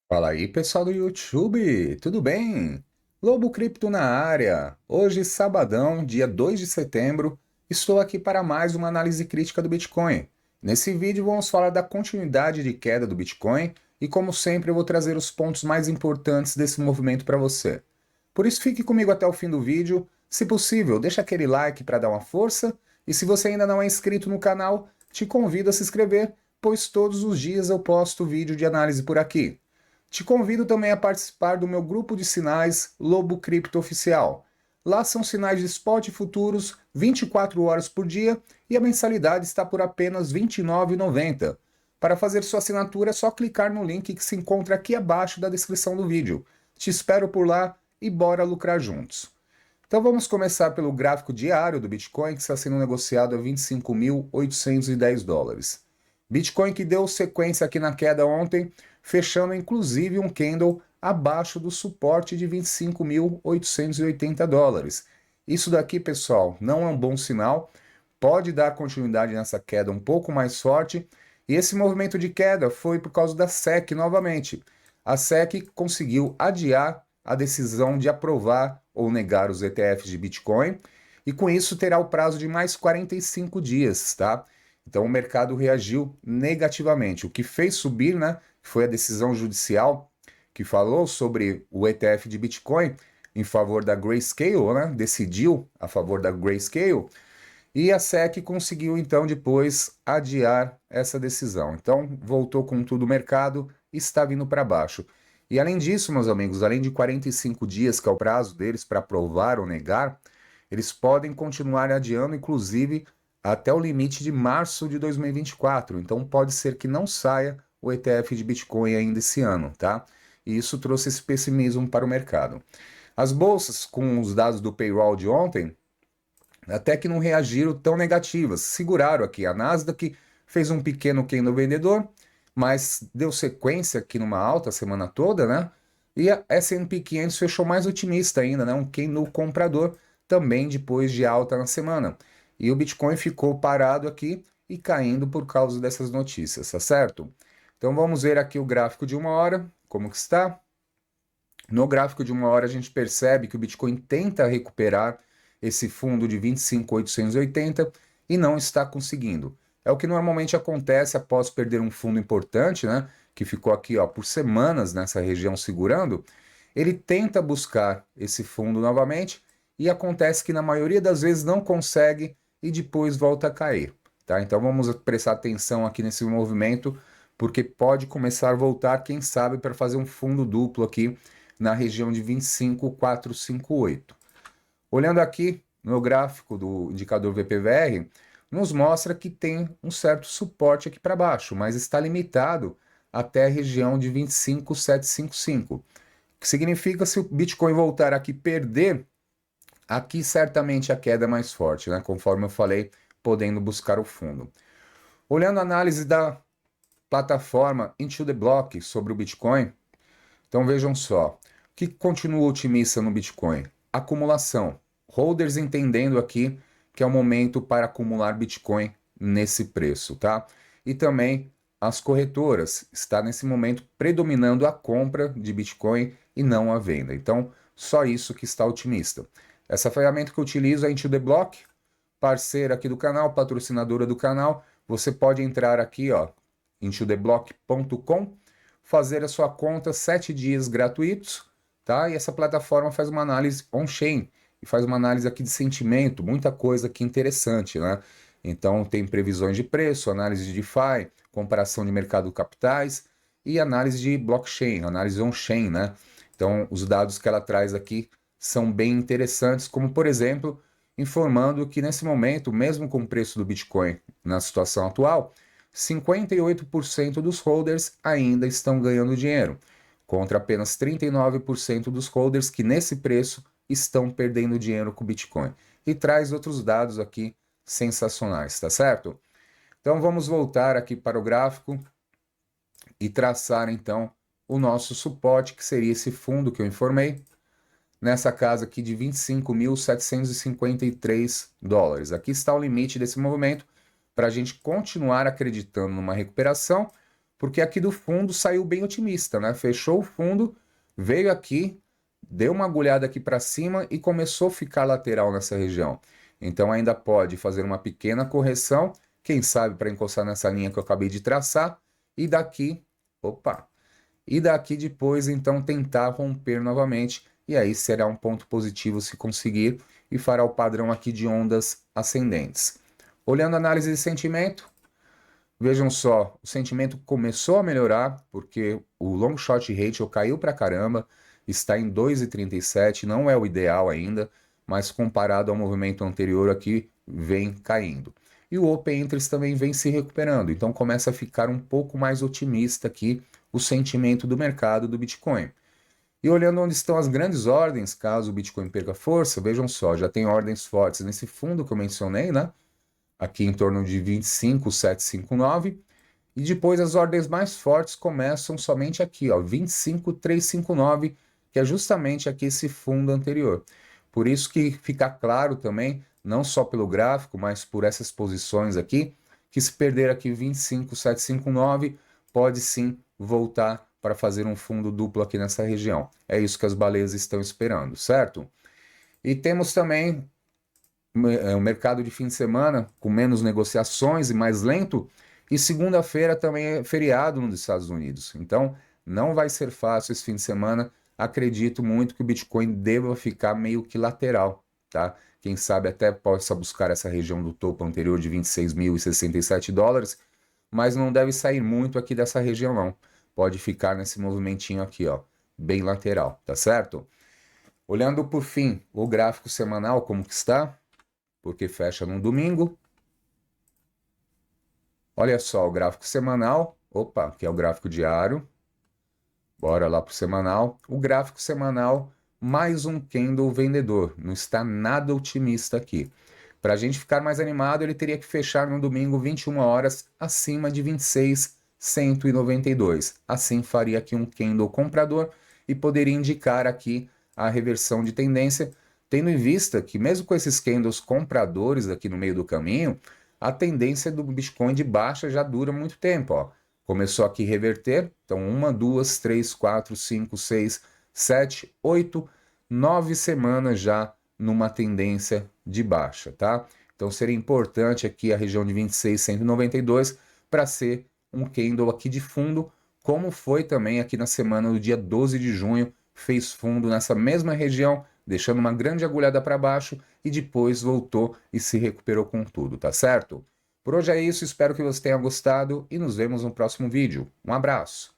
Fala aí, pessoal do YouTube, tudo bem? Lobo Cripto na área. Hoje, sabadão, dia 2 de setembro, estou aqui para mais uma análise crítica do Bitcoin. Nesse vídeo vamos falar da continuidade de queda do Bitcoin e, como sempre, eu vou trazer os pontos mais importantes desse movimento para você. Por isso, fique comigo até o fim do vídeo. Se possível, deixa aquele like para dar uma força e se você ainda não é inscrito no canal, te convido a se inscrever, pois todos os dias eu posto vídeo de análise por aqui. Te convido também a participar do meu grupo de sinais Lobo Cripto Oficial. Lá são sinais de spot e futuros 24 horas por dia e a mensalidade está por apenas R$ 29,90. Para fazer sua assinatura é só clicar no link que se encontra aqui abaixo da descrição do vídeo. Te espero por lá e bora lucrar juntos. Então vamos começar pelo gráfico diário do Bitcoin, que está sendo negociado a 25.810 dólares. Bitcoin que deu sequência aqui na queda ontem, fechando inclusive um candle abaixo do suporte de 25.880 dólares. Isso daqui, pessoal, não é um bom sinal, pode dar continuidade nessa queda um pouco mais forte, e esse movimento de queda foi por causa da SEC novamente. A SEC conseguiu adiar a decisão de aprovar ou negar os ETFs de Bitcoin, e com isso terá o prazo de mais 45 dias, tá? Então o mercado reagiu negativamente. O que fez subir, né, foi a decisão judicial que falou sobre o ETF de Bitcoin em favor da Grayscale, né? Decidiu a favor da Grayscale, e a SEC conseguiu então depois adiar essa decisão. Então voltou com tudo o mercado e está vindo para baixo. E além disso, meus amigos, além de 45 dias, que é o prazo deles para aprovar ou negar, eles podem continuar adiando, inclusive, até o limite de março de 2024. Então pode ser que não saia o ETF de Bitcoin ainda esse ano, tá? E isso trouxe esse pessimismo para o mercado. As bolsas, com os dados do payroll de ontem, até que não reagiram tão negativas. Seguraram aqui. A Nasdaq fez um pequeno candle vendedor, mas deu sequência aqui numa alta a semana toda, né? E a S&P 500 fechou mais otimista ainda, né? Um candle comprador também depois de alta na semana. E o Bitcoin ficou parado aqui e caindo por causa dessas notícias, tá certo? Então vamos ver aqui o gráfico de uma hora, como que está. No gráfico de uma hora, a gente percebe que o Bitcoin tenta recuperar esse fundo de 25.880 e não está conseguindo. É o que normalmente acontece após perder um fundo importante, né? Que ficou aqui ó, por semanas nessa região segurando. Ele tenta buscar esse fundo novamente e acontece que na maioria das vezes não consegue e depois volta a cair. Tá? Então vamos prestar atenção aqui nesse movimento, porque pode começar a voltar, quem sabe, para fazer um fundo duplo aqui na região de 25.458. Olhando aqui no gráfico do indicador VPVR, nos mostra que tem um certo suporte aqui para baixo, mas está limitado até a região de 25.755, que significa se o Bitcoin voltar aqui perder, aqui certamente a queda é mais forte, né? Conforme eu falei, podendo buscar o fundo. Olhando a análise da plataforma Into the Block sobre o Bitcoin, então vejam só, o que continua otimista no Bitcoin? Acumulação. Holders entendendo aqui que é o momento para acumular Bitcoin nesse preço, tá? E também as corretoras, está nesse momento predominando a compra de Bitcoin e não a venda. Então, só isso que está otimista. Essa ferramenta que eu utilizo é a Into the Block, parceira aqui do canal, patrocinadora do canal. Você pode entrar aqui, ó, intotheblock.com, fazer a sua conta 7 dias gratuitos, tá? E essa plataforma faz uma análise on-chain e faz uma análise aqui de sentimento, muita coisa aqui interessante, né? Então tem previsões de preço, análise de DeFi, comparação de mercado de capitais e análise de blockchain, análise on-chain, né? Então os dados que ela traz aqui são bem interessantes, como por exemplo, informando que nesse momento, mesmo com o preço do Bitcoin na situação atual, 58% dos holders ainda estão ganhando dinheiro, contra apenas 39% dos holders que nesse preço estão perdendo dinheiro com o Bitcoin. E traz outros dados aqui sensacionais, tá certo? Então vamos voltar aqui para o gráfico e traçar então o nosso suporte, que seria esse fundo que eu informei, nessa casa aqui de 25.753 dólares. Aqui está o limite desse movimento para a gente continuar acreditando numa recuperação, porque aqui do fundo saiu bem otimista, né? Fechou o fundo, veio aqui, deu uma agulhada aqui para cima e começou a ficar lateral nessa região. Então ainda pode fazer uma pequena correção, quem sabe para encostar nessa linha que eu acabei de traçar, e daqui, opa, e daqui depois então tentar romper novamente, e aí será um ponto positivo se conseguir, e fará o padrão aqui de ondas ascendentes. Olhando a análise de sentimento, vejam só, o sentimento começou a melhorar, porque o long short ratio caiu pra caramba, está em 2,37, não é o ideal ainda, mas comparado ao movimento anterior aqui, vem caindo. E o Open Interest também vem se recuperando, então começa a ficar um pouco mais otimista aqui o sentimento do mercado do Bitcoin. E olhando onde estão as grandes ordens, caso o Bitcoin perca força, vejam só, já tem ordens fortes nesse fundo que eu mencionei, né? Aqui em torno de 25,759, e depois as ordens mais fortes começam somente aqui, ó, 25,359, que é justamente aqui esse fundo anterior. Por isso que fica claro também, não só pelo gráfico, mas por essas posições aqui, que se perder aqui 25,759, pode sim voltar para fazer um fundo duplo aqui nessa região. É isso que as baleias estão esperando, certo? E temos também o mercado de fim de semana com menos negociações e mais lento, e segunda-feira também é feriado nos Estados Unidos. Então, não vai ser fácil esse fim de semana. Acredito muito que o Bitcoin deva ficar meio que lateral, tá? Quem sabe até possa buscar essa região do topo anterior de 26.067 dólares, mas não deve sair muito aqui dessa região não. Pode ficar nesse movimentinho aqui, ó, bem lateral, tá certo? Olhando por fim o gráfico semanal, como que está? Porque fecha num domingo. Olha só o gráfico semanal. Opa, que é o gráfico diário. Bora lá para o semanal. O gráfico semanal, mais um candle vendedor. Não está nada otimista aqui. Para a gente ficar mais animado, ele teria que fechar no domingo 21 horas acima de 26.192. Assim faria aqui um candle comprador e poderia indicar aqui a reversão de tendência, tendo em vista que mesmo com esses candles compradores aqui no meio do caminho, a tendência do Bitcoin de baixa já dura muito tempo, ó. Começou aqui a reverter, então 1, 2, 3, 4, 5, 6, 7, 8, 9 semanas já numa tendência de baixa, tá? Então seria importante aqui a região de 26.192 para ser um candle aqui de fundo, como foi também aqui na semana do dia 12 de junho, fez fundo nessa mesma região, deixando uma grande agulhada para baixo e depois voltou e se recuperou com tudo, tá certo? Por hoje é isso, espero que você tenha gostado e nos vemos no próximo vídeo. Um abraço!